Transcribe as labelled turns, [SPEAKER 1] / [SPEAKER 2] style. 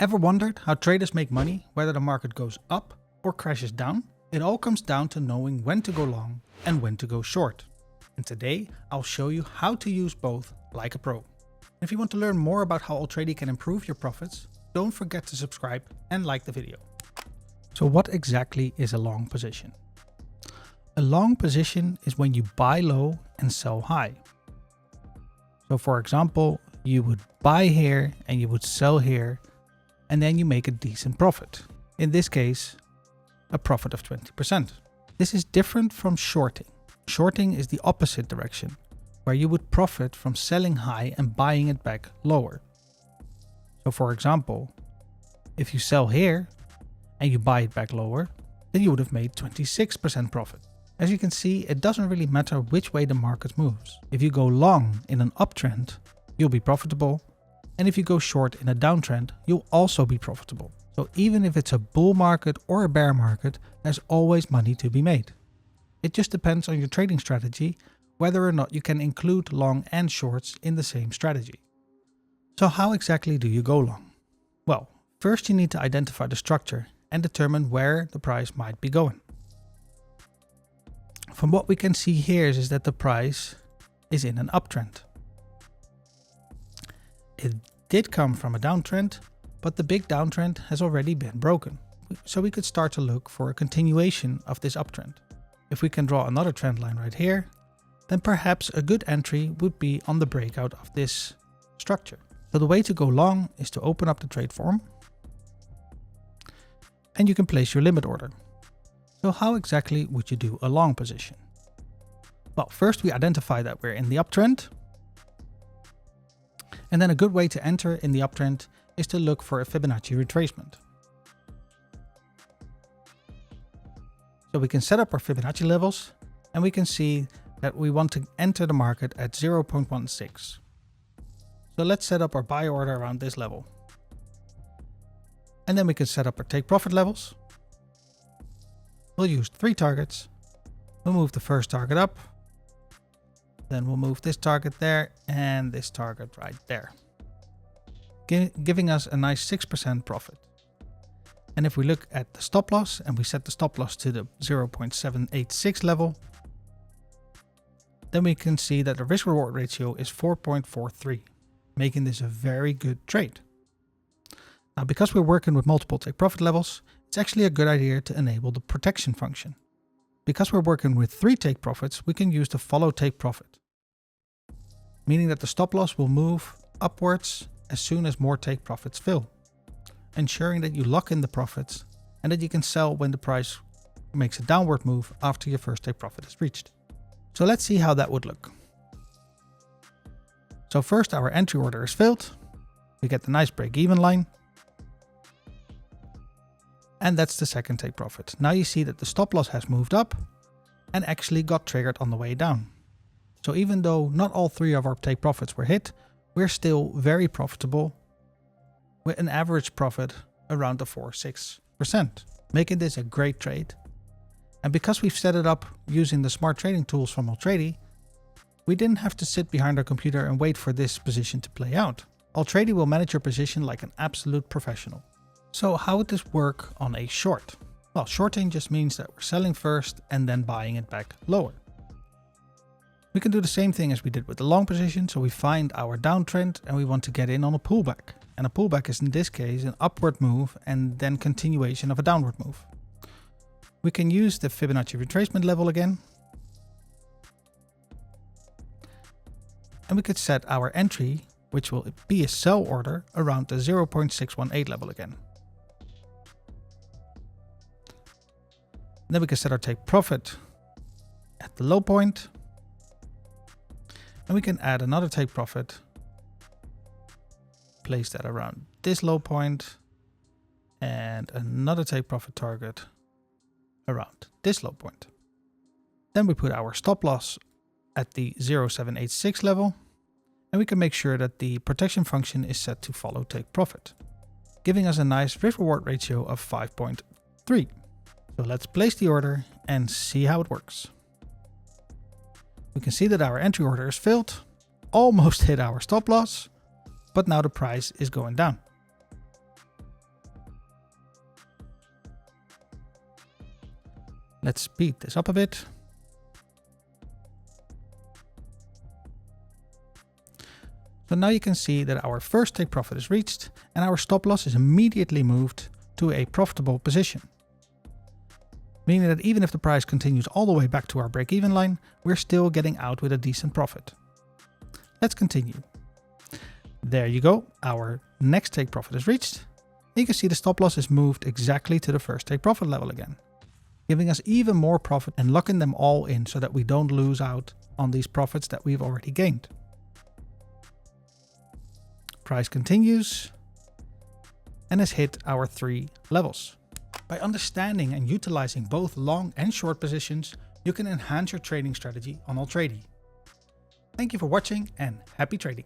[SPEAKER 1] Ever wondered how traders make money whether the market goes up or crashes down? It all comes down to knowing when to go long and when to go short. And today I'll show you how to use both like a pro. If you want to learn more about how Altrady can improve your profits, don't forget to subscribe and like the video. So what exactly is a long position? A long position is when you buy low and sell high. So for example, you would buy here and you would sell here, and then you make a decent profit. In this case, a profit of 20%. This is different from shorting. Shorting is the opposite direction, where you would profit from selling high and buying it back lower. So for example, if you sell here and you buy it back lower, then you would have made 26% profit. As you can see, it doesn't really matter which way the market moves. If you go long in an uptrend, you'll be profitable. And if you go short in a downtrend, you'll also be profitable. So even if it's a bull market or a bear market, there's always money to be made. It just depends on your trading strategy, whether or not you can include long and shorts in the same strategy. So how exactly do you go long? Well, first you need to identify the structure and determine where the price might be going. From what we can see here is that the price is in an uptrend. It did come from a downtrend, but the big downtrend has already been broken. So we could start to look for a continuation of this uptrend. If we can draw another trend line right here, then perhaps a good entry would be on the breakout of this structure. So the way to go long is to open up the trade form and you can place your limit order. So how exactly would you do a long position? Well, first we identify that we're in the uptrend. And then a good way to enter in the uptrend is to look for a Fibonacci retracement. So we can set up our Fibonacci levels and we can see that we want to enter the market at 0.16. So let's set up our buy order around this level. And then we can set up our take profit levels. We'll use 3 targets. We'll move the first target up. Then we'll move this target there and this target right there, giving us a nice 6% profit. And if we look at the stop loss and we set the stop loss to the 0.786 level, then we can see that the risk reward ratio is 4.43, making this a very good trade. Now, because we're working with multiple take profit levels, it's actually a good idea to enable the protection function. Because we're working with 3 take profits, we can use the follow take profit, meaning that the stop loss will move upwards as soon as more take profits fill, ensuring that you lock in the profits and that you can sell when the price makes a downward move after your first take profit is reached. So let's see how that would look. So first our entry order is filled. We get the nice break-even line. And that's the second take profit. Now you see that the stop loss has moved up and actually got triggered on the way down. So even though not all 3 of our take profits were hit, we're still very profitable with an average profit around the 4-6%, making this a great trade. And because we've set it up using the smart trading tools from Altrady, we didn't have to sit behind our computer and wait for this position to play out. Altrady will manage your position like an absolute professional. So how would this work on a short? Well, shorting just means that we're selling first and then buying it back lower. We can do the same thing as we did with the long position. So we find our downtrend and we want to get in on a pullback. And a pullback is in this case an upward move and then continuation of a downward move. We can use the Fibonacci retracement level again. And we could set our entry, which will be a sell order, around the 0.618 level again. And then we can set our take profit at the low point. And we can add another take profit, place that around this low point, and another take profit target around this low point. Then we put our stop loss at the 0.786 level, and we can make sure that the protection function is set to follow take profit, giving us a nice risk reward ratio of 5.3. So let's place the order and see how it works. We can see that our entry order is filled, almost hit our stop loss, but now the price is going down. Let's speed this up a bit. So now you can see that our first take profit is reached and our stop loss is immediately moved to a profitable position. Meaning that even if the price continues all the way back to our break-even line, we're still getting out with a decent profit. Let's continue. There you go, our next take profit is reached. You can see the stop loss is moved exactly to the first take profit level again, giving us even more profit and locking them all in so that we don't lose out on these profits that we've already gained. Price continues and has hit our 3 levels. By understanding and utilizing both long and short positions, you can enhance your trading strategy on Altrady. Thank you for watching and happy trading.